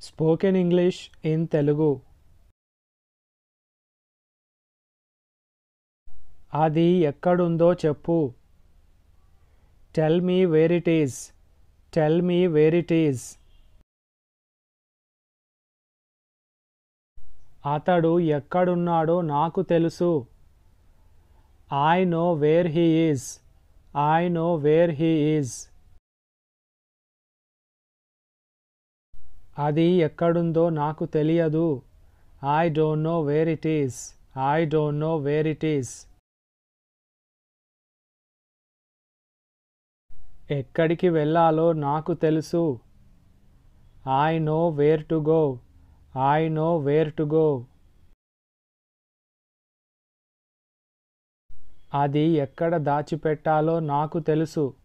Spoken English in Telugu. అది ఎక్కడుందో చెప్పు. Tell me wear it is. Tell me wear it is. అతడు ఎక్కడున్నాడో నాకు తెలుసు. I know where he is. I know where he is. అది ఎక్కడుందో నాకు తెలియదు. I don't know where it is. I don't know where it is. ఎక్కడికి వెళ్ళాలో నాకు తెలుసు. I know where to go. I know where to go. అది ఎక్కడ దాచిపెట్టాలో నాకు తెలుసు.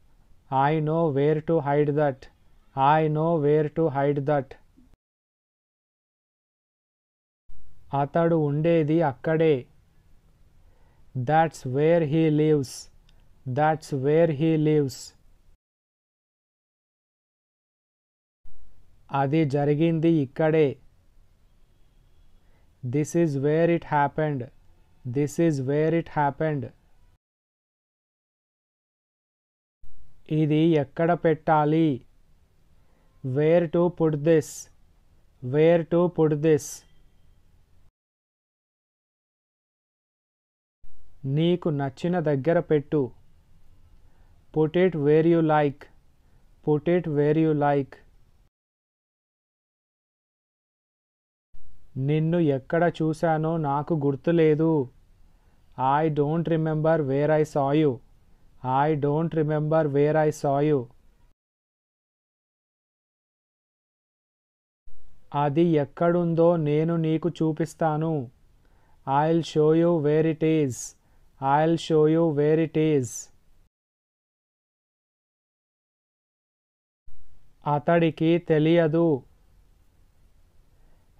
I know where to hide that. I know where to hide that. అతడు ఉండేది అక్కడే. That's where he lives. That's where he lives. అది జరిగింది ఇక్కడే. This is where it happened. This is where it happened. ఇది ఎక్కడ పెట్టాలి. Where to put this. Where to put this. నీకు నచ్చిన దగ్గర పెట్టు. Put it where you like. Put it where you like. నిన్ను ఎక్కడ చూశానో నాకు గుర్తులేదు. I don't remember where I saw you. I don't remember where I saw you. అది ఎక్కడుందో నేను నీకు చూపిస్తాను. I'll show you where it is. I'll show you where it is. అతడికి తెలియదు.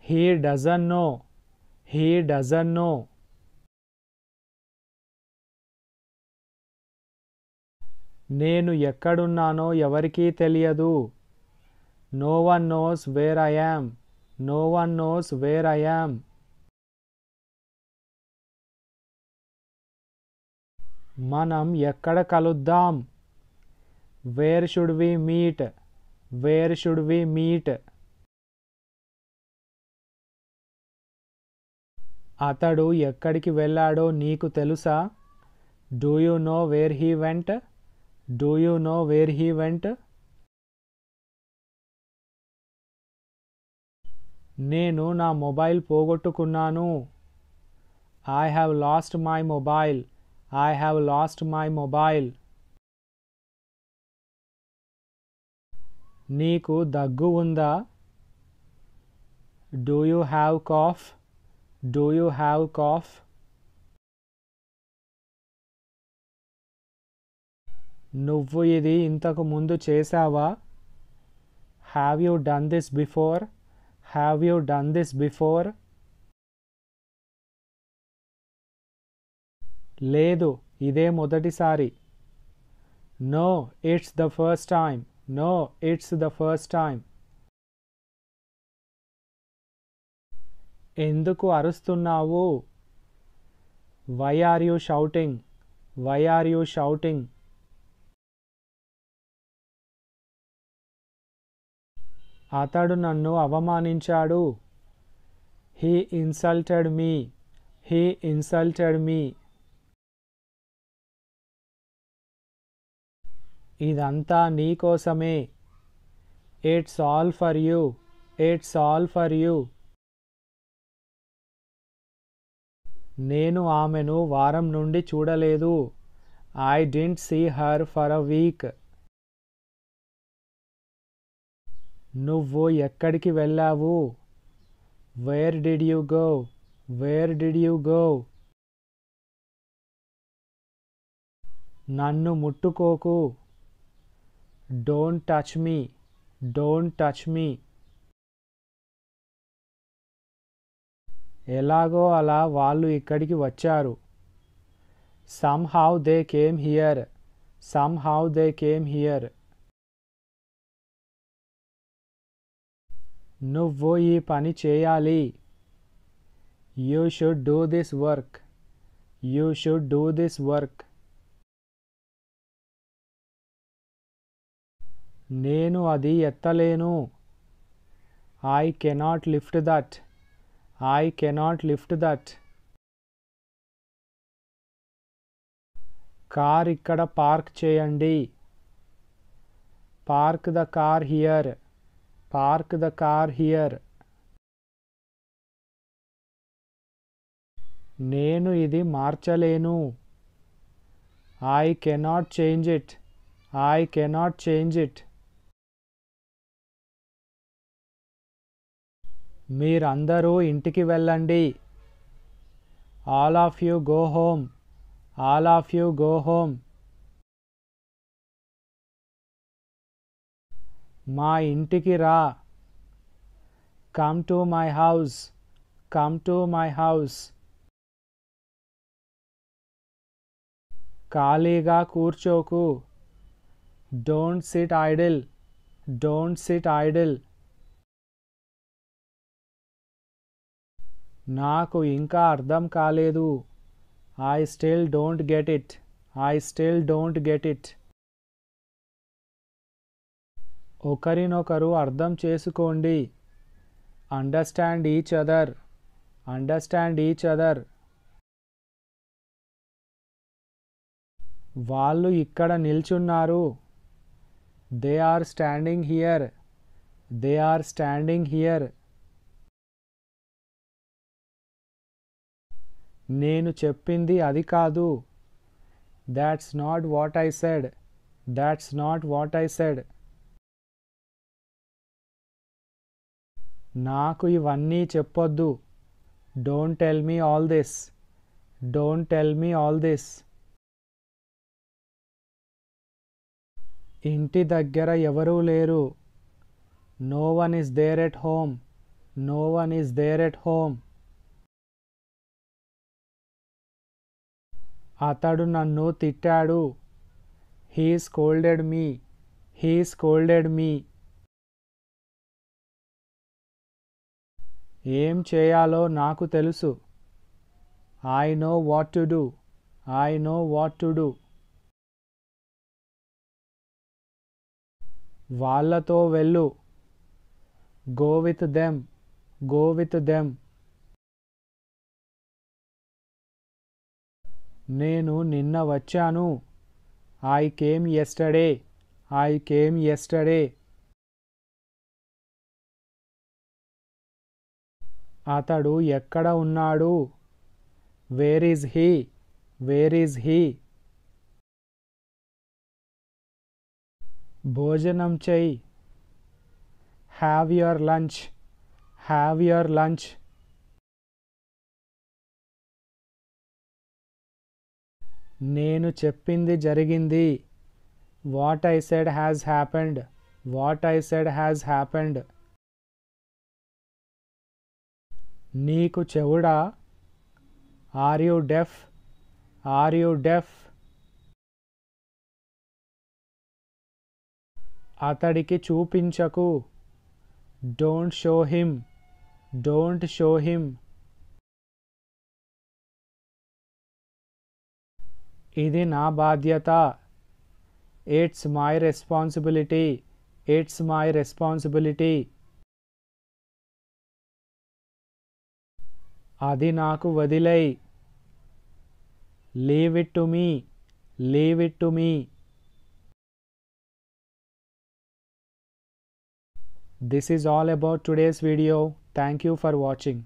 He doesn't know. He doesn't know. నేను ఎక్కడున్నానో ఎవరికీ తెలియదు. No one knows where I am. No one knows where I am. మనం ఎక్కడ కలుద్దాం. Where should we meet. Where should we meet. అతడు ఎక్కడికి వెళ్ళాడో నీకు తెలుసా. Do you know where he went. Do you know where he went. నేను నా మొబైల్ పోగొట్టుకున్నాను. I have lost my mobile. I have lost my mobile. నీకు దగ్గు ఉందా. Do you have cough. Do you have cough. నువ్వు ఇది ఇంతకు ముందు చేశావా. Have you done this before. Have you done this before. లేదు, ఇదే మొదటిసారి. No, it's the first time. No, it's the first time. ఎందుకు అరుస్తున్నావు. Why are you shouting. Why are you shouting. అతడు నన్ను అవమానించాడు. He insulted me. He insulted me. ఇదంతా నీకోసమే. It's all for you. It's all for you. నేను ఆమెను వారం నుండి చూడలేదు. I didn't see her for a week. నువ్వు ఎక్కడికి వెళ్ళావు. Where did you go. Where did you go. నన్ను ముట్టుకోకు. Don't touch me. Don't touch me. ఎలాగో అలా వాళ్ళు ఇక్కడికి వచ్చారు. somehow they came here. somehow they came here. నువ్వు ఈ పని చేయాలి. You should do this work. You should do this work. నేను అది ఎత్తలేను. I cannot lift that. I cannot lift that. Car ఇక్కడ పార్క్ చేయండి. Park the car here. Park the car here. నేను ఇది మార్చలేను. I cannot change it. I cannot change it. మీరందరూ ఇంటికి వెళ్ళండి. All of you go home. All of you go home. మా ఇంటికి రా. Come to my house. Come to my house. ఖాళీగా కూర్చోకు. Don't sit idle. Don't sit idle. నాకు ఇంకా అర్థం కాలేదు. I still don't get it. I still don't get it. ఒకరినొకరు అర్థం చేసుకోండి. Understand each other. Understand each other. వాళ్ళు ఇక్కడ నిల్చున్నారు. They are standing here. They are standing here. నేను చెప్పింది అది కాదు. That's not what I said. That's not what I said. నాకు ఇవన్నీ చెప్పొద్దు. Don't tell me all this. Don't tell me all this. ఇంటి దగ్గర ఎవరూ లేరు. No one is there at home. No one is there at home. అతడు నన్ను తిట్టాడు. He scolded me. He scolded me. ఏం చేయాలో నాకు తెలుసు. I know what to do. I know what to do. వాళ్ళతో వెళ్ళు. Go with them. Go with them. నేను నిన్న వచ్చాను. I came yesterday. I came yesterday. అతడు ఎక్కడ ఉన్నాడు? Where is he? Where is he? భోజనం చెయ్యి. Have your lunch. Have your lunch. నేను చెప్పింది జరిగింది. What I said has happened. What I said has happened. నీకు చెవుడా? Are you deaf? Are you deaf? అతడికి చూపించకు. Don't show him. Don't show him. ఇది నా బాధ్యత. It's my responsibility. It's my responsibility. అది నాకు వదిలేయ్. Leave it to me. Leave it to me. This is all about today's video. Thank you for watching.